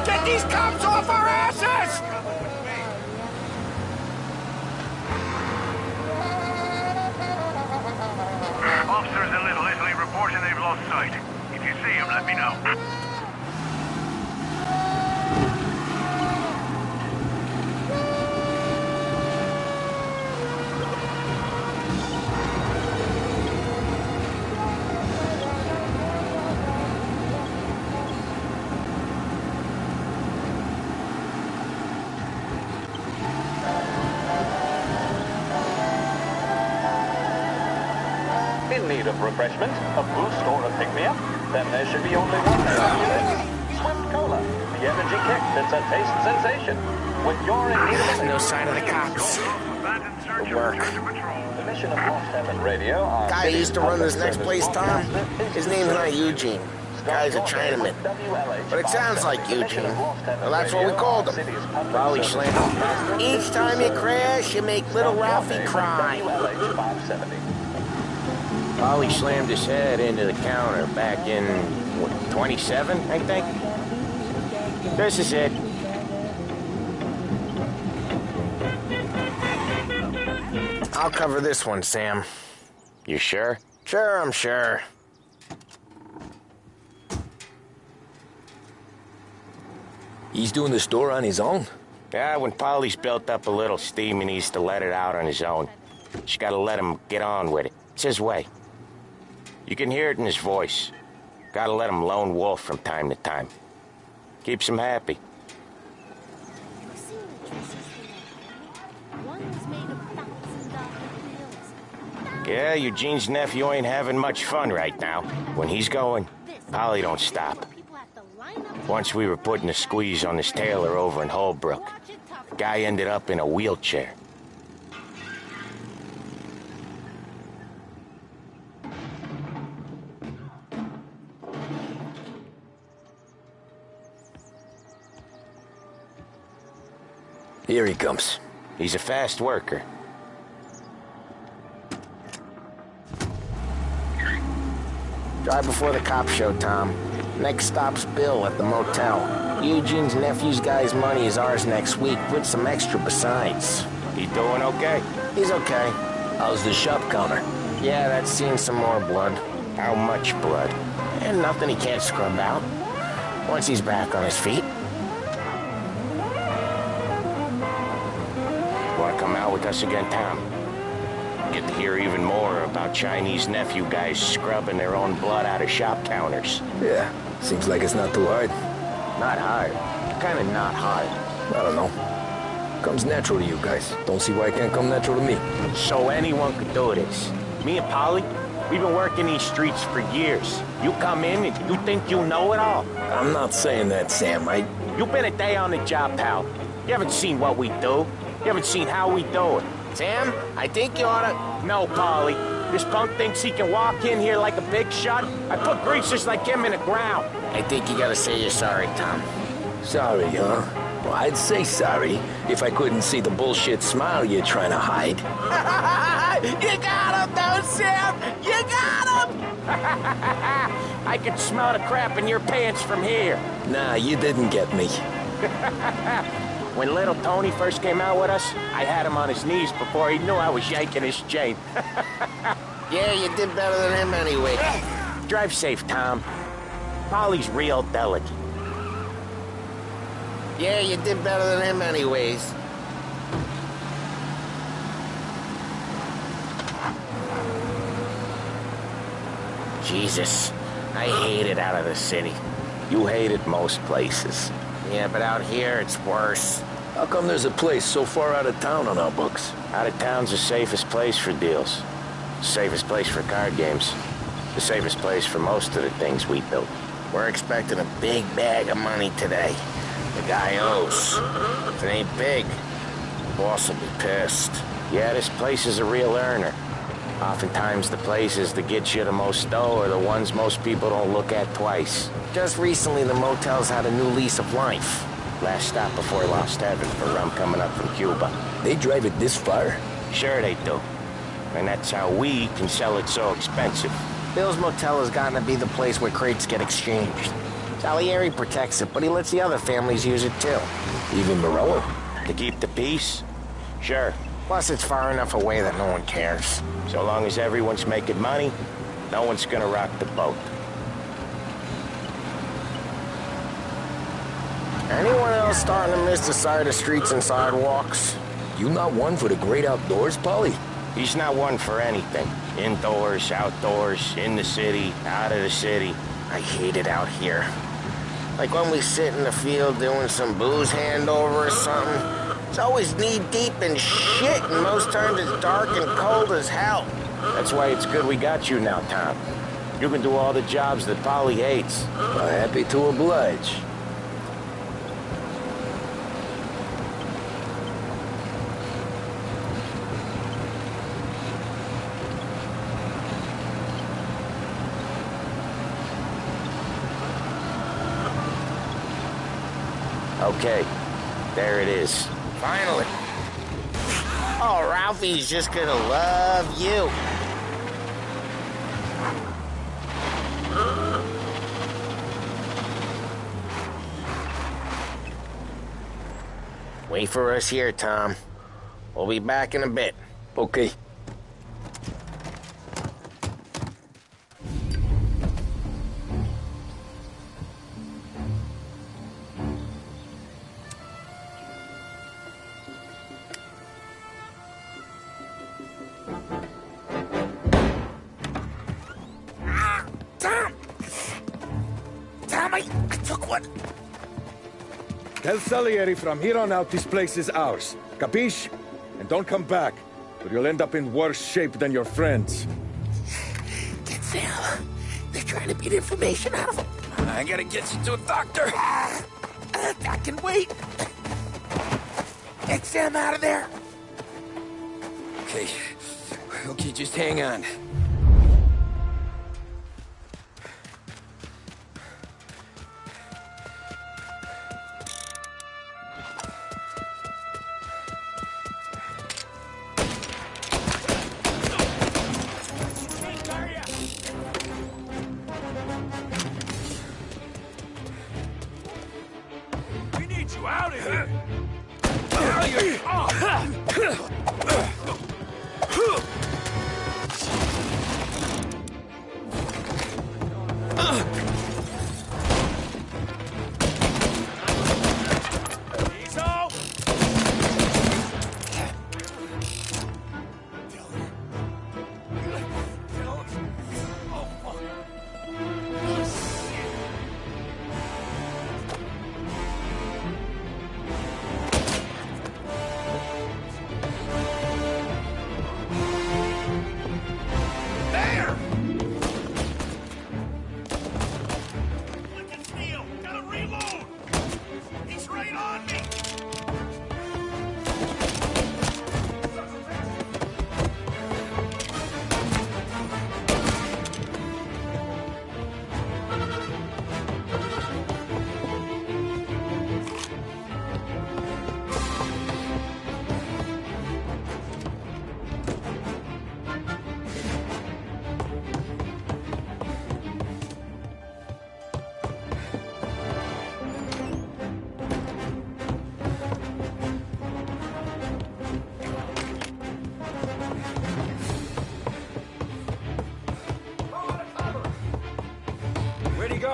Get these cops off our asses! Officers in Little Italy reporting they've lost sight. If you see him, let me know. In need of refreshment, a boost or a pick-me-up? Then there should be only one name. Swift Cola, the energy kick that's a taste sensation. When you're in need of a No sign of the cops. Good work. The mission of Lost Heaven Radio... Guy who used to run this next place, Tom? His name's not Eugene. Guy's a Chinaman. But it sounds like Eugene. Well, that's what we called him. Probably slammed. Each time you crash, you make little Ralphie cry. Polly slammed his head into the counter back in, what, 27, I think? This is it. I'll cover this one, Sam. You sure? Sure, I'm sure. He's doing the store on his own? Yeah, when Polly's built up a little steam, he needs to let it out on his own. Just gotta let him get on with it. It's his way. You can hear it in his voice. Gotta let him lone wolf from time to time. Keeps him happy. Yeah, Eugene's nephew ain't having much fun right now. When he's going, Polly don't stop. Once we were putting a squeeze on this tailor over in Holbrook. The guy ended up in a wheelchair. Here he comes. He's a fast worker. Drive before the cops show, Tom. Next stop's Bill at the motel. Eugene's nephew's guy's money is ours next week, with some extra besides. He doing okay? He's okay. How's the shop counter? Yeah, that's seen some more blood. How much blood? And nothing he can't scrub out. Once he's back on his feet. Want to come out with us again, Tom? Get to hear even more about Chinese nephew guys scrubbing their own blood out of shop counters. Yeah, seems like it's not too hard. Not hard. Kind of not hard. I don't know. Comes natural to you guys. Don't see why it can't come natural to me. So anyone could do this. Me and Polly, we've been working these streets for years. You come in and you think you know it all. I'm not saying that, Sam. You've been a day on the job, pal. You haven't seen what we do. You haven't seen how we do it. Sam, I think you oughta... No, Polly. This punk thinks he can walk in here like a big shot. I put greasers like him in the ground. I think you gotta say you're sorry, Tom. Sorry, huh? Well, I'd say sorry if I couldn't see the bullshit smile you're trying to hide. You got him, though, Sam! You got him! I can smell the crap in your pants from here. Nah, you didn't get me. When little Tony first came out with us, I had him on his knees before he knew I was yanking his chain. Yeah, you did better than him anyway. Drive safe, Tom. Polly's real delicate. Yeah, you did better than him anyways. Jesus, I hate it out of the city. You hate it most places. Yeah, but out here it's worse. How come there's a place so far out of town on our books? Out of town's the safest place for deals. The safest place for card games. The safest place for most of the things we built. We're expecting a big bag of money today. The guy owes. If it ain't big, the boss will be pissed. Yeah, this place is a real earner. Oftentimes the places that get you the most dough are the ones most people don't look at twice. Just recently the motel's had a new lease of life. Last stop before Lost Heaven for rum coming up from Cuba. They drive it this far? Sure they do. And that's how we can sell it so expensive. Bill's Motel has gotten to be the place where crates get exchanged. Salieri protects it, but he lets the other families use it too. Even Morello? To keep the peace? Sure. Plus it's far enough away that no one cares. So long as everyone's making money, no one's gonna rock the boat. Anyone else starting to miss the side of streets and sidewalks? You not one for the great outdoors, Polly? He's not one for anything. Indoors, outdoors, in the city, out of the city. I hate it out here. Like when we sit in the field doing some booze handover or something. It's always knee-deep in shit, and most times it's dark and cold as hell. That's why it's good we got you now, Tom. You can do all the jobs that Polly hates. Well, happy to oblige. Okay, there it is. Finally. Oh, Ralphie's just gonna love you. Wait for us here, Tom. We'll be back in a bit. Okay. Tell Salieri from here on out this place is ours. Capiche? And don't come back, or you'll end up in worse shape than your friends. Denzel, they're trying to beat information out of him. I gotta get you to a doctor. I can wait. Get Sam out of there. Okay. Okay, just hang on.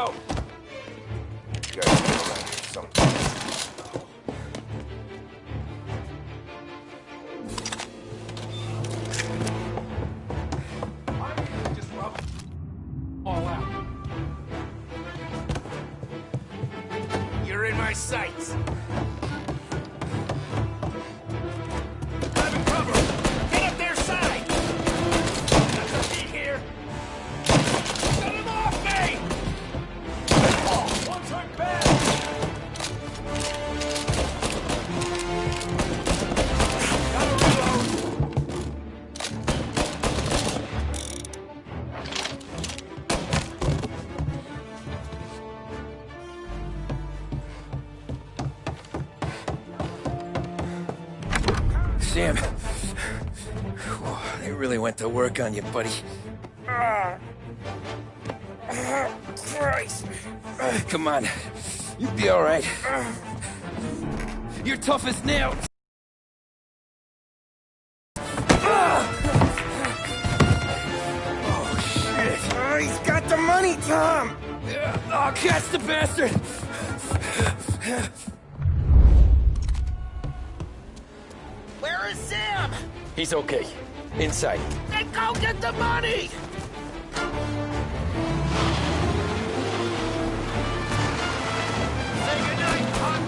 go. All out. You're in my sights. Grabbing cover. Get up their side. That's a beat here. Get him off me! Oh, one track back. Gotta reload. Sam. They really went to work on you, buddy. Christ. Come on. You'll be all right. You're tough as nails. Oh, shit. He's got the money, Tom. Oh, catch the bastard. Where is Sam? He's okay. Inside. Then go get the money! Say goodnight, punk!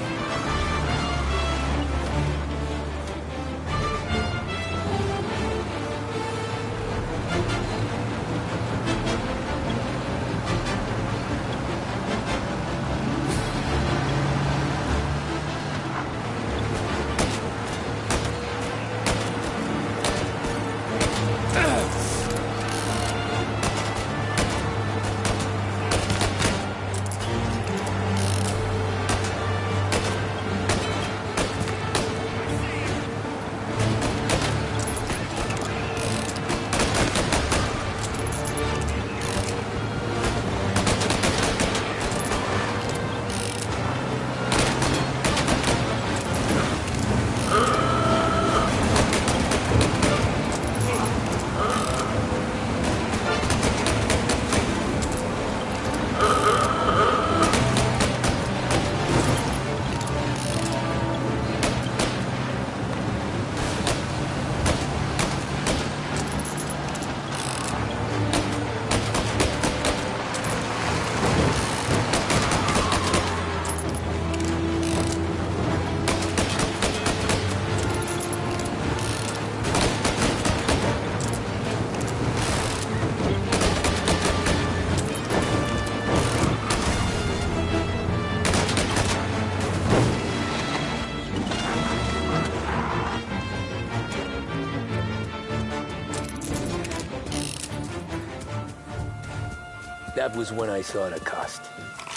That was when I saw the cost.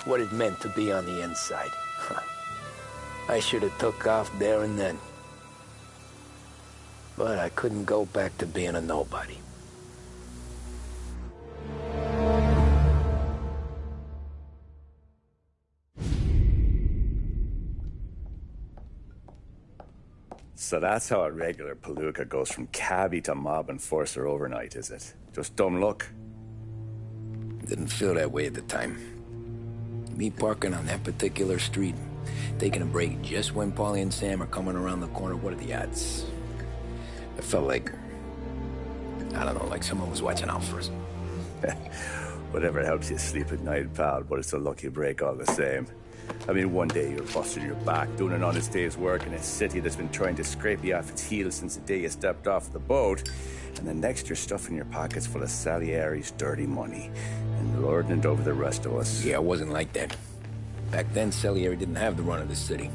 What it meant to be on the inside. I should have took off there and then. But I couldn't go back to being a nobody. So that's how a regular palooka goes from cabbie to mob enforcer overnight, is it? Just dumb luck? Didn't feel that way at the time. Me parking on that particular street, taking a break just when Paulie and Sam are coming around the corner, what are the odds? I felt like, I don't know, like someone was watching out for us. Whatever helps you sleep at night, pal, but it's a lucky break all the same. I mean, one day you're busting your back, doing an honest day's work in a city that's been trying to scrape you off its heels since the day you stepped off the boat, and the next you're stuffing your pockets full of Salieri's dirty money and lording it over the rest of us. Yeah, it wasn't like that. Back then, Salieri didn't have the run of the city.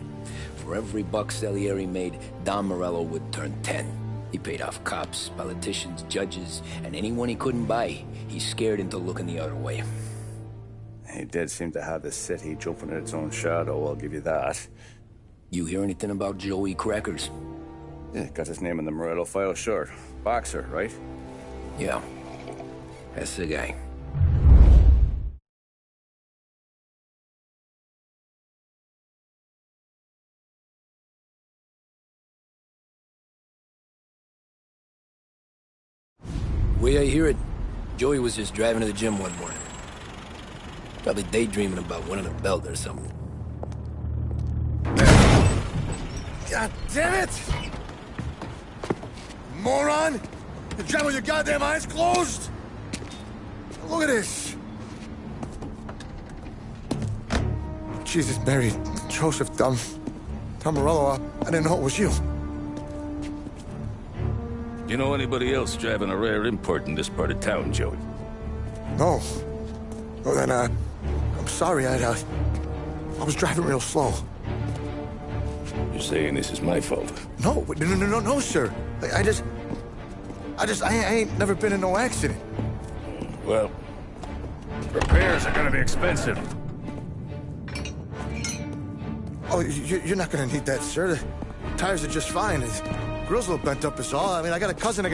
For every buck Salieri made, Don Morello would turn 10. He paid off cops, politicians, judges, and anyone he couldn't buy, he scared into looking the other way. He did seem to have the city jumping at its own shadow, I'll give you that. You hear anything about Joey Crackers? Yeah, got his name in the Morello file, sure. Boxer, right? Yeah, that's the guy. Way I hear it, Joey was just driving to the gym one morning. Probably daydreaming about winning a belt or something. God damn it! Moron! You drive with your goddamn eyes closed? Look at this! Jesus, Mary, Joseph, Tom Morello, I didn't know it was you. You know anybody else driving a rare import in this part of town, Joey? No. Well, then, I'm sorry, I was driving real slow. You're saying this is my fault? No, sir. I ain't never been in no accident. Well, repairs are gonna be expensive. Oh, you're not gonna need that, sir. The tires are just fine. The grill's a little bent up is all. I mean, I got a cousin I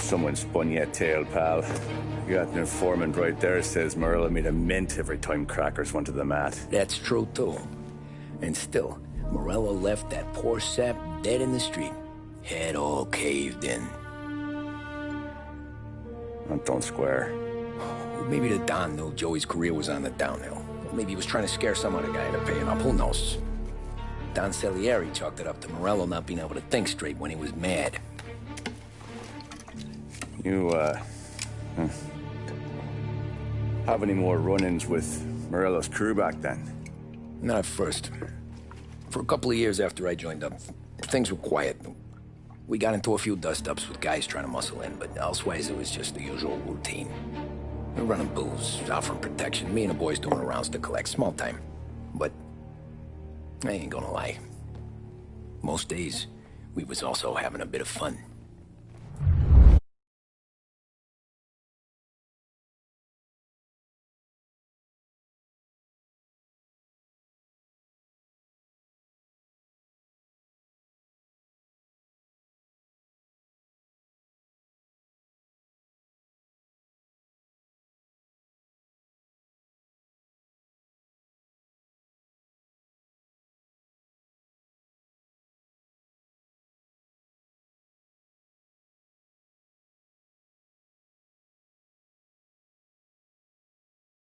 Someone spun you a tale, pal. You got an informant right there says Morello made a mint every time crackers went to the mat. That's true, too. And still, Morello left that poor sap dead in the street. Head all caved in. That don't square. Maybe the Don knew Joey's career was on the downhill. Maybe he was trying to scare some other guy into paying up. Who knows? Don Salieri chalked it up to Morello not being able to think straight when he was mad. You, have any more run-ins with Morello's crew back then? Not at first. For a couple of years after I joined up, things were quiet. We got into a few dust-ups with guys trying to muscle in, but elsewise it was just the usual routine. We were running booze, offering protection, me and the boys doing rounds to collect, small time. But I ain't gonna lie. Most days, we was also having a bit of fun.